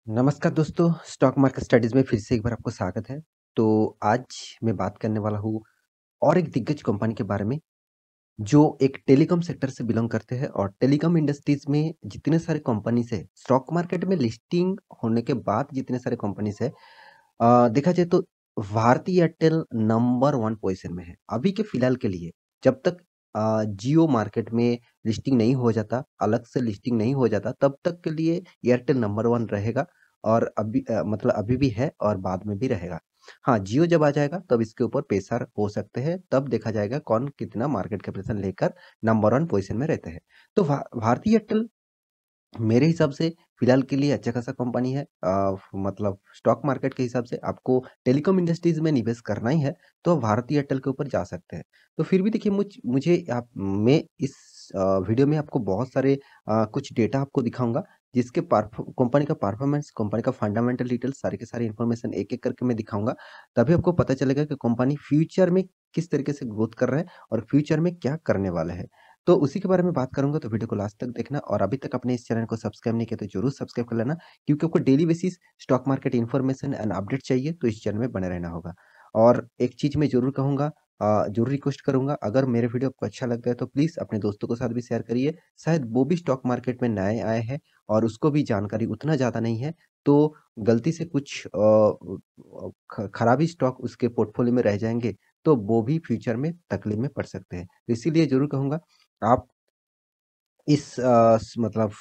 नमस्कार दोस्तों, stock market studies में फिर से एक बार आपको स्वागत है। तो आज मैं बात करने वाला हूँ और एक दिग्गज कंपनी के बारे में, जो एक टेलीकॉम सेक्टर से बिलॉन्ग करते हैं और टेलीकॉम इंडस्ट्रीज़ में जितने सारे कंपनीज़ हैं, स्टॉक मार्केट में लिस्टिंग होने के बाद जितने सारे कंपनीज़ हैं देखा जाए तो भारती एयरटेल नंबर 1 पोज़ीशन में है। अभी के फिलहाल के लिए जब तक जियो मार्केट में लिस्टिंग नहीं हो जाता, अलग से लिस्टिंग नहीं हो जाता, तब तक के लिए एयरटेल नंबर 1 रहेगा और मतलब अभी भी है और बाद में भी रहेगा। हाँ, जियो जब आ जाएगा तब इसके ऊपर पेशर हो सकते हैं, तब देखा जाएगा कौन कितना मार्केट कैपिटल लेकर नंबर 1 पोज़ीशन में रहते हैं। तो भारती एयरटेल मेरे हिसाब से फिलहाल के लिए अच्छा खासा कंपनी है मतलब स्टॉक मार्केट के हिसाब से आपको टेलीकॉम इंडस्ट्रीज में निवेश करना ही है तो भारती एयरटेल के ऊपर जा सकते हैं। तो फिर भी देखिए मुझे आप मैं इस वीडियो में आपको बहुत सारे कुछ डेटा आपको दिखाऊंगा जिसके कंपनी का परफॉर्मेंस कंपनी का फंडामेंटल डिटेल्स सारे के सारे इन्फॉर्मेशन एक एक करके मैं दिखाऊंगा। तभी आपको पता चलेगा कि कंपनी फ्यूचर में किस तरीके से ग्रोथ कर रहा है और फ्यूचर में क्या करने वाला है। तो उसी के बारे में बात करूँगा तो वीडियो को लास्ट तक देखना और अभी तक आपने इस चैनल को सब्सक्राइब नहीं किया तो ज़रूर सब्सक्राइब कर लेना क्योंकि आपको daily basis stock market information and update चाहिए तो इस चैनल में बने रहना होगा। और एक चीज़ मैं ज़रूर कहूँगा ज़रूर रिक्वेस्ट करूँगा अगर मेरे वीडियो आपको अच्छा लगता है तो प्लीज़ अपने दोस्तों के साथ भी शेयर करिए। शायद वो भी स्टॉक मार्केट में नए आए हैं और उसको भी जानकारी उतना ज़्यादा नहीं है तो गलती से कुछ खराबी स्टॉक उसके पोर्टफोलियो में रह जाएँगे तो वो भी फ्यूचर में तकलीफ में पड़ सकते हैं। तो इसीलिए ज़रूर कहूँगा आप इस मतलब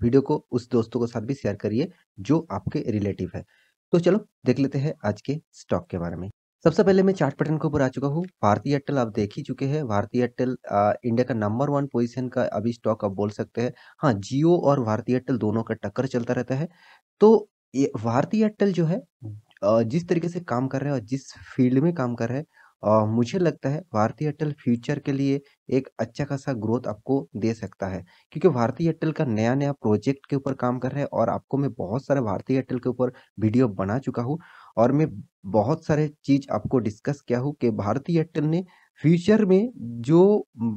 वीडियो को उस दोस्तों के साथ भी शेयर करिए जो आपके रिलेटिव है। तो चलो देख लेते हैं आज के स्टॉक के बारे में। सबसे पहले मैं चार्ट पैटर्न के ऊपर आ चुका हूँ। भारती एयरटेल आप देख ही चुके हैं। भारती एयरटेल इंडिया का नंबर 1 पोज़ीशन का अभी स्टॉक आप बोल सकते हैं। हाँ, जियो और भारती एयरटेल दोनों का टक्कर चलता रहता है। तो ये भारती एयरटेल जो है जिस तरीके से काम कर रहा है और जिस फील्ड में काम कर रहा है मुझे लगता है भारती एयरटेल फ्यूचर के लिए एक अच्छा खासा ग्रोथ आपको दे सकता है क्योंकि भारती एयरटेल का नया-नया प्रोजेक्ट के ऊपर काम कर रहा है और आपको मैं बहुत सारा भारती एयरटेल के ऊपर वीडियो बना चुका हूँ और मैं बहुत सारे चीज़ आपको डिस्कस किया हूँ कि भारती एयरटेल ने फ्यूचर में जो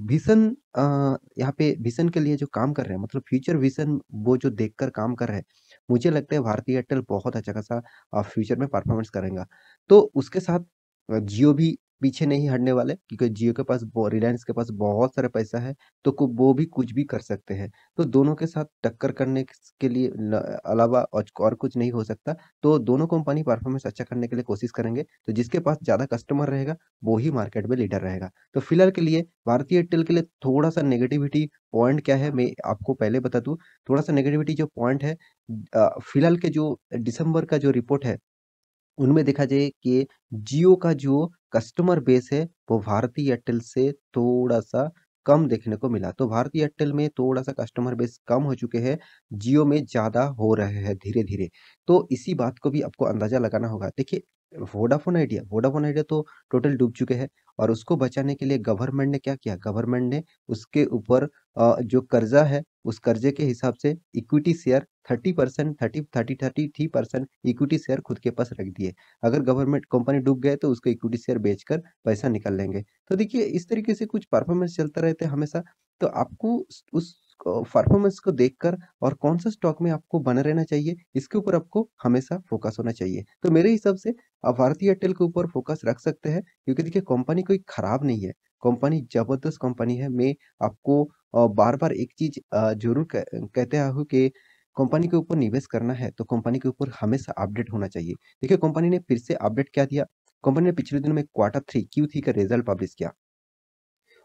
विज़न यहाँ पे विज़न के लिए जो काम कर रहे हैं मतलब फ्यूचर विज़न वो जो देखकर काम कर रहे हैं, मुझे लगता है भारती एयरटेल बहुत अच्छा खासा फ्यूचर में परफॉर्मेंस करेगा। तो उसके साथ जियो भी पीछे नहीं हटने वाले क्योंकि जियो के पास रिलायंस के पास बहुत सारा पैसा है तो वो भी कुछ भी कर सकते हैं। तो दोनों के साथ टक्कर करने के लिए अलावा और कुछ नहीं हो सकता। तो दोनों कंपनी परफॉर्मेंस अच्छा करने के लिए कोशिश करेंगे। तो जिसके पास ज़्यादा कस्टमर रहेगा वो ही मार्केट में लीडर रहेगा। तो फिलहाल के लिए भारती एयरटेल के लिए थोड़ा सा नेगेटिविटी पॉइंट क्या है मैं आपको पहले बता दूं। थोड़ा सा नेगेटिविटी जो पॉइंट है फिलहाल के जो दिसंबर का जो रिपोर्ट है उनमें देखा जाए कि जियो का जो कस्टमर बेस है, वो भारती एयरटेल से थोड़ा-सा कम देखने को मिला। तो भारती एयरटेल में थोड़ा-सा कस्टमर बेस कम हो चुके हैं, जियो में ज़्यादा हो रहे हैं धीरे-धीरे। तो इसी बात को भी आपको अंदाज़ा लगाना होगा। देखिए, वोडाफ़ोन आइडिया तो टोटल डूब चुके हैं और उसको बचाने के लिए गवर्नमेंट ने क्या किया? गवर्नमेंट ने उसके ऊपर जो कर्ज़ा है, उस कर्ज़े के हिसाब से इक्विटी शेयर 30% 33% इक्विटी शेयर खुद के पास रख दिए। अगर गवर्नमेंट कंपनी डूब गए तो उसको इक्विटी शेयर बेचकर पैसा निकाल लेंगे। तो देखिए इस तरीके से कुछ परफॉर्मेंस चलता रहता है हमेशा। तो आपको उस परफॉर्मेंस को देखकर और कौन-सा स्टॉक में आपको बना रहना चाहिए, इसके ऊपर आपको हमेशा फ़ोकस होना चाहिए। तो मेरे हिसाब से आप भारती एयरटेल के ऊपर फ़ोकस रख सकते हैं क्योंकि देखिए कंपनी कोई खराब नहीं है। कंपनी ज़बरदस्त कंपनी है। मैं आपको बार-बार एक चीज़ ज़रूर कहते आया हूँ कि कंपनी के ऊपर निवेश करना है तो कंपनी के ऊपर हमेशा अपडेट होना चाहिए। देखिए कंपनी ने फिर से अपडेट क्या दिया, कंपनी ने पिछले दिनों में क्वार्टर 3 Q3 का रिजल्ट पब्लिश किया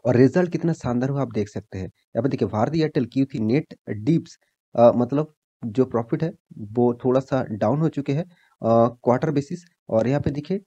और रिजल्ट कितना शानदार हुआ आप देख सकते हैं। यहाँ पे देखिए Bharti Airtel Q3 net dips मतलब जो प्रॉफिट है वो थोड़ा-सा डाउन हो चुके हैं क्वार्टर बेसिस और यहाँ पे देखिए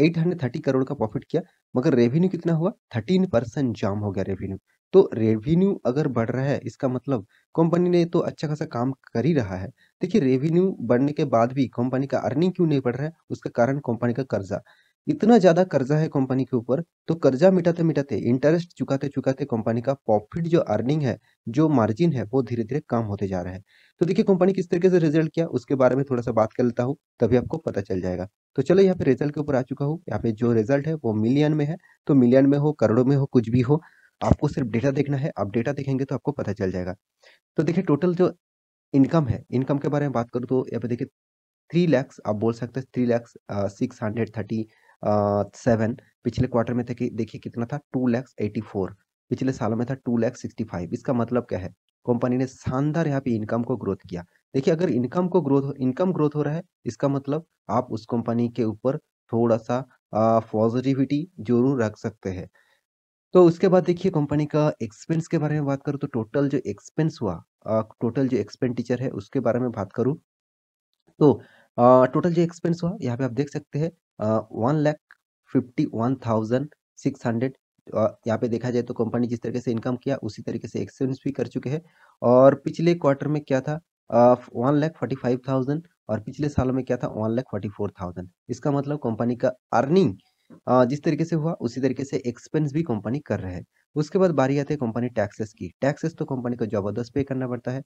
830 करोड़ का प्रॉफिट किया मगर रेवेन्यू कितना हुआ 13% जाम हो गया रेवेन्यू। तो रेवेन्यू अगर बढ़ रहा है इसका मतलब कंपनी ने तो अच्छा खासा काम कर ही रहा है। देखिए रेवेन्यू बढ़ने के बाद भी कंपनी का अर्निंग क्यों नहीं बढ़ रहा है? उसका कारण कंपनी का कर्जा। इतना ज़्यादा कर्जा है कंपनी के ऊपर तो कर्जा मिटाते-मिटाते इंटरेस्ट चुकाते-चुकाते कंपनी का प्रॉफिट जो अर्निंग है, जो मार्जिन है वो धीरे-धीरे कम होते जा रहा है। तो देखिए कंपनी किस तरीके से रिजल्ट किया उसके बारे में थोड़ा-सा बात कर लेता हूँ, तभी आपको पता चल जाएगा। तो चलो यहाँ पे रिजल्ट के ऊपर आ चुका हूँ। यहाँ पे जो रिजल्ट है वो मिलियन में है, तो मिलियन में हो, करोड़ों में हो, कुछ भी हो, आपको सिर्फ डेटा देखना है। आप डेटा देखेंगे तो आपको पता चल जाएगा। तो देखिए टोटल जो इनकम है, इनकम के बारे में बात करूँ तो यहाँ पे देखिए 3 लैक्स आप बोल सकते हैं 3 लैक्स 637 पिछले क्वार्टर में थे कि देखिए कितना था 2 लैक्स 84 पिछले सालों में था 2 लैक्स 65 इसका मतलब क्या है? कंपनी ने शानदार यहाँ पे इनकम को ग्रोथ किया। देखिए अगर इनकम ग्रोथ हो रहा है इसका मतलब आप उस कंपनी के ऊपर थोड़ा-सा पॉजिटिविटी ज़रूर रख सकते हैं। तो उसके बाद देखिए कंपनी का एक्सपेंस के बारे में बात करूँ तो टोटल जो एक्सपेंस हुआ टोटल जो एक्सपेंडिचर है उसके बारे में बात करूँ तो टोटल जो एक्सपेंस हुआ यहाँ पे आप देख सकते हैं 1,51,600 यहाँ पे देखा जाए तो कंपनी जिस तरीके से इनकम किया उसी तरीके से एक्सपेंस भी कर चुके हैं और पिछले क्वार्टर में क्या था 1,45,000 और पिछले सालों में क्या था 1,44,000 इसका मतलब कंपनी का अर्निंग जिस तरीके से हुआ उसी तरीके से एक्सपेंस भी कंपनी कर रहे हैं उसके बाद बारी आती है कंपनी टैक्सेस की टैक्सेस तो कंपनी को जबरदस्त पे करना पड़ता है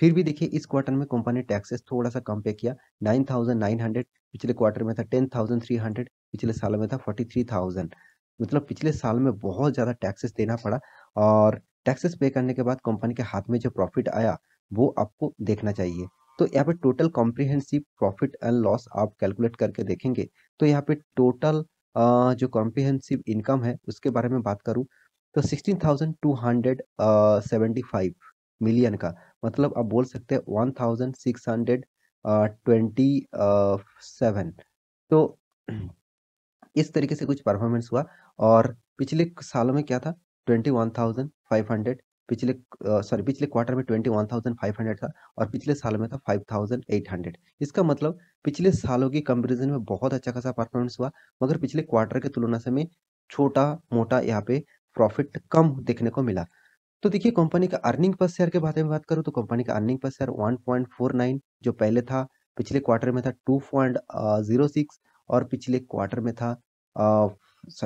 फिर भी देखिए इस क्वार्टर में कंपनी टैक्सेस थोड़ा-सा कम पे किया 9,900 पिछले क्वार्टर में था 10,300 पिछले साल में था 43,000 मतलब पिछले साल में बहुत ज़्यादा टैक्सेस देना पड़ा और टैक्सेस पे करने के बाद कंपनी के हाथ में जो प्रॉफिट आया, वो आपको देखना चाहिए। तो यहाँ पे total comprehensive profit and loss आप कैलकुलेट करके देखेंगे, तो यहाँ पे टोटल जो कॉम्प्रिहेंसिव इनकम है, उसके बारे में बात करूँ, तो 16,275 मिलियन का मतलब आप बोल सकते हैं 1627 तो इस तरीके से कुछ परफॉर्मेंस हुआ और पिछले सालों में क्या था 21,500 पिछले क्वार्टर में 21,500 था और पिछले साल में था 5,800 इसका मतलब पिछले सालों की कंपैरिजन में बहुत अच्छा खासा परफॉर्मेंस हुआ मगर पिछले क्वार्टर की तुलना से में छोटा मोटा यहाँ पे प्रॉफिट कम देखने को मिला तो देखिए कंपनी का अर्निंग पर शेयर के बारे में बात करूँ तो कंपनी का अर्निंग पर शेयर 1.49 जो पहले था पिछले क्वार्टर में था 2.06 और पिछले क्वार्टर में था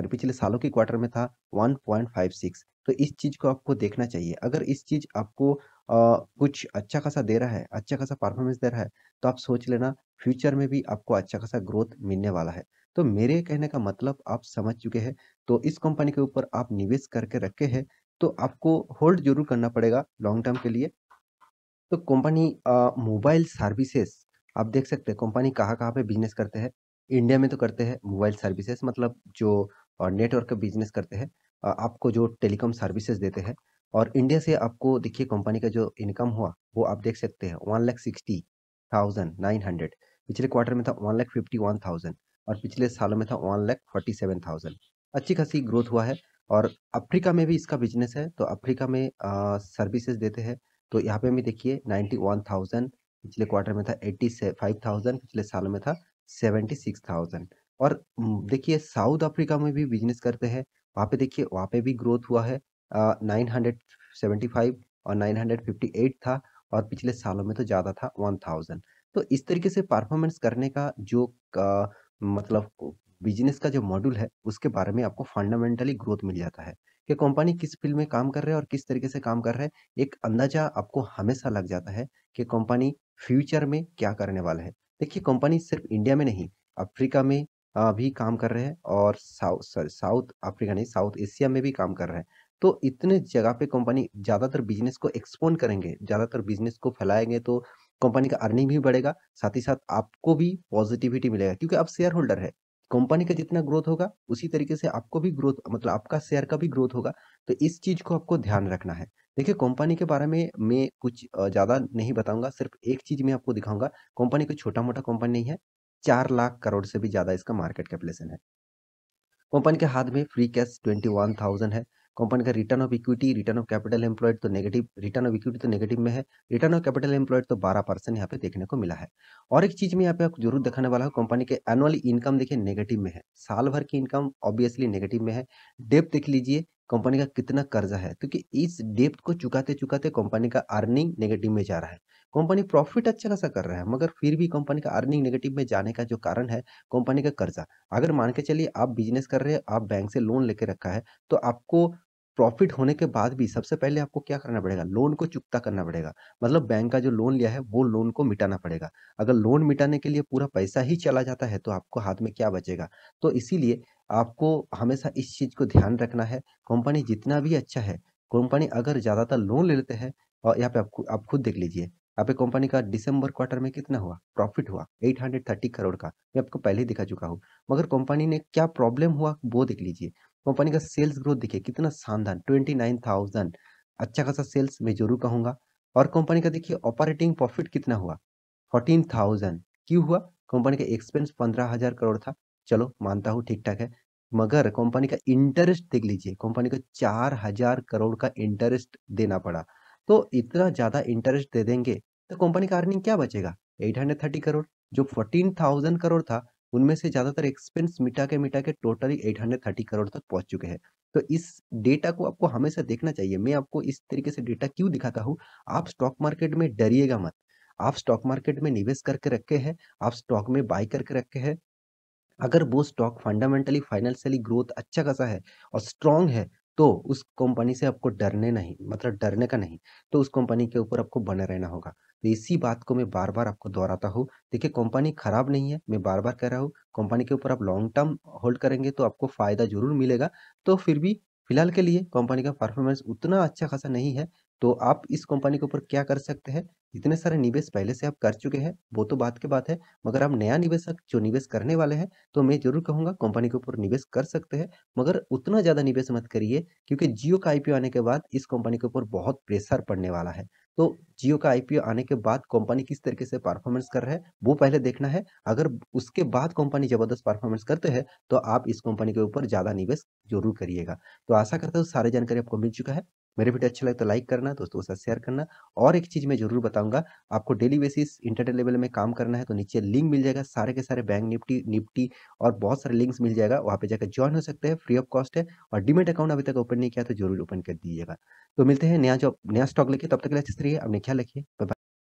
पिछले सालों के क्वार्टर में था 1.56 तो इस चीज को आपको देखना चाहिए अगर इस चीज आपको कुछ अच्छा खासा दे रहा है अच्छा खासा परफॉर्मेंस दे रहा है तो आप सोच लेना फ्यूचर में भी आपको अच्छा खासा ग्रोथ मिलने वाला है तो मेरे कहने का मतलब आप समझ चुके हैं तो इस कंपनी के ऊपर आप निवेश करके रखे हैं तो आपको होल्ड ज़रूर करना पड़ेगा लॉन्ग टर्म के लिए। तो कंपनी मोबाइल सर्विसेज़ आप देख सकते हैं कंपनी कहाँ-कहाँ पे बिज़नेस करते हैं। इंडिया में तो करते हैं मोबाइल सर्विसेज़ मतलब जो नेटवर्क का बिज़नेस करते हैं। आपको जो टेलीकॉम सर्विसेज़ देते हैं और इंडिया से आपको देखिए कंपनी का जो इनकम हुआ वो आप देख सकते हैं 1,60,900 पिछले क्वार्टर में था 1,51,000 और पिछले सालों में था 1,47,000 अच्छी खासी ग्रोथ हुआ है और अफ्रीका में भी इसका बिज़नेस है तो अफ्रीका में सर्विसेज़ देते हैं तो यहाँ पे भी देखिए 91,000 पिछले क्वार्टर में था 85,000 पिछले साल में था 76,000 और देखिए साउथ अफ्रीका में भी बिजनेस करते हैं वहाँ पे देखिए वहाँ पे भी ग्रोथ हुआ है 975 और 958 था और पिछले सालों में तो ज़्यादा था 1000 तो इस तरीके से परफॉर्मेंस करने का जो मतलब बिजनेस का जो मॉड्यूल है उसके बारे में आपको फंडामेंटली ग्रोथ मिल जाता है कि कंपनी किस फील्ड में काम कर रहे हैं और किस तरीके से काम कर रहे हैं एक अंदाजा आपको हमेशा लग जाता है कि कंपनी फ्यूचर में क्या करने वाला है देखिए कंपनी सिर्फ इंडिया में नहीं अफ्रीका में भी काम कर रहे हैं और साउथ अफ्रीका नहीं साउथ एशिया में भी काम कर रहे हैं तो इतने जगह पे कंपनी ज़्यादातर बिजनेस को एक्सपोन करेंगे ज़्यादातर बिजनेस को फैलाएंगे तो कंपनी का अर्निंग भी बढ़ेगा साथ ही साथ आपको भी पॉजिटिविटी मिलेगा क्योंकि आप शेयर होल्डर है कंपनी का जितना ग्रोथ होगा उसी तरीके से आपको भी ग्रोथ मतलब आपका शेयर का भी ग्रोथ होगा तो इस चीज को आपको ध्यान रखना है देखिए कंपनी के बारे में मैं कुछ ज़्यादा नहीं बताऊंगा सिर्फ एक चीज़ मैं आपको दिखाऊंगा कंपनी कोई छोटा मोटा कंपनी नहीं है 4 लाख करोड़ से भी ज़्यादा इसका मार्केट कैपिटलाइजेशन है कंपनी के हाथ में फ्री कैश 21,000 है कंपनी का return of equity return of capital employed तो नेगेटिव रिटर्न ऑफ इक्विटी तो नेगेटिव में है रिटर्न ऑफ कैपिटल एम्प्लॉयड तो 12% यहाँ पे देखने को मिला है और एक चीज में यहाँ पे आपको जरूर दिखाने वाला हूँ कंपनी के एनुअली इनकम देखिए नेगेटिव में है साल भर की इनकम ऑब्वियसली नेगेटिव में है डेप्थ देख लीजिए कंपनी का कितना कर्जा है क्योंकि इस डेप्थ को चुकाते चुकाते कंपनी का अर्निंग नेगेटिव में जा रहा है कंपनी प्रॉफिट अच्छा खासा कर रहा है मगर फिर भी कंपनी का अर्निंग नेगेटिव में जाने का जो कारण है कंपनी का कर्जा अगर मान के चलिए आप बिजनेस कर रहे हैं आप बैंक से लोन लेके रखा है तो आपको प्रॉफिट होने के बाद भी सबसे पहले आपको क्या करना पड़ेगा लोन को चुकता करना पड़ेगा मतलब बैंक का जो लोन लिया है वो लोन को मिटाना पड़ेगा अगर लोन मिटाने के लिए पूरा पैसा ही चला जाता है तो आपको हाथ में क्या बचेगा तो इसीलिए आपको हमेशा इस चीज को ध्यान रखना है कंपनी जितना भी अच्छा है कंपनी अगर ज्यादातर लोन ले लेते हैं और यहाँ पे आप खुद देख लीजिए यहाँ पे कंपनी का दिसंबर क्वार्टर में कितना हुआ? प्रॉफिट हुआ 830 करोड़ का। मैं आपको पहले ही दिखा चुका हूँ। मगर कंपनी ने क्या प्रॉब्लम हुआ वो देख लीजिए। कंपनी का सेल्स ग्रोथ देखिए कितना शानदार 29,000 अच्छा खासा सेल्स मैं ज़रूर कहूँगा। और कंपनी का देखिए ऑपरेटिंग प्रॉफिट कितना हुआ? 14,000 क्यों हुआ? कंपनी का एक्सपेंस 15,000 करोड़ था। चलो मानता हूँ ठीक-ठाक है। मगर कंपनी का इंटरेस्ट देख लीजिए, कंपनी को 4,000 करोड़ का इंटरेस्ट देना पड़ा। तो इतना ज़्यादा इंटरेस्ट दे देंगे, तो कंपनी का अर्निंग क्या बचेगा? 830 करोड़। जो 14,000 करोड़ था, उनमें से ज़्यादातर एक्सपेंस मिटा के टोटली 830 करोड़ तक पहुँच चुके हैं। तो इस डेटा को आपको हमेशा देखना चाहिए। मैं आपको इस तरीके से डेटा क्यों दिखाता हूँ? आप स्टॉक मार्केट में डरिएगा मत। आप स्टॉक मार्केट में निवेश करके रखे हैं, आप स्टॉक में बाय करके रखे हैं, अगर वो स्टॉक फंडामेंटली फाइनेंशियली ग्रोथ अच्छा खासा है और स्ट्रांग है, तो उस कंपनी से आपको डरने नहीं मतलब डरने का नहीं, तो उस कंपनी के ऊपर आपको बने रहना होगा। तो इसी बात को मैं बार-बार आपको दोहराता हूँ। देखिए कंपनी खराब नहीं है, मैं बार-बार कह रहा हूँ, कंपनी के ऊपर आप लॉन्ग टर्म होल्ड करेंगे तो आपको फ़ायदा ज़रूर मिलेगा। तो फिर भी फिलहाल के लिए कंपनी का परफॉर्मेंस उतना अच्छा खासा नहीं है, तो आप इस कंपनी के ऊपर क्या कर सकते हैं, इतने सारे निवेश पहले से आप कर चुके हैं, वो तो बात की बात है, मगर आप नया निवेशक जो निवेश करने वाले हैं, तो मैं ज़रूर कहूँगा कंपनी के ऊपर निवेश कर सकते हैं, मगर उतना ज़्यादा निवेश मत करिए क्योंकि जियो का आईपीओ आने के बाद इस कंपनी के ऊपर बहुत प्रेशर पड़ने वाला है। तो जियो का आईपीओ आने के बाद कंपनी किस तरीके से परफॉर्मेंस कर रहा है, वो पहले देखना है। अगर उसके बाद कंपनी ज़बरदस्त परफॉर्मेंस करते हैं, तो आप इस कंपनी के ऊपर ज़्यादा निवेश ज़रूर करिएगा। तो आशा करता हूँ सारी जानकारी आपको मिल चुका है। मेरे वीडियो अच्छा लगे तो लाइक करना, दोस्तों के साथ शेयर करना और एक चीज़ मैं ज़रूर बताऊँगा, आपको डेली बेसिस इंटरडे लेवल में काम करना है तो नीचे लिंक मिल जाएगा, सारे के सारे बैंक निफ्टी निफ्टी और बहुत सारे लिंक्स मिल जाएगा, वहाँ पे जाकर जॉइन हो सकते हैं, फ्री ऑफ कॉस्ट है और डीमैट अकाउंट अभी तक ओपन नहीं किया तो ज़रूर ओपन कर दीजिएगा। तो मिलते हैं नया स्टॉक लेके, तब तक के लिए अच्छे से रहिए, अपने ख्याल रखिए। Bye bye.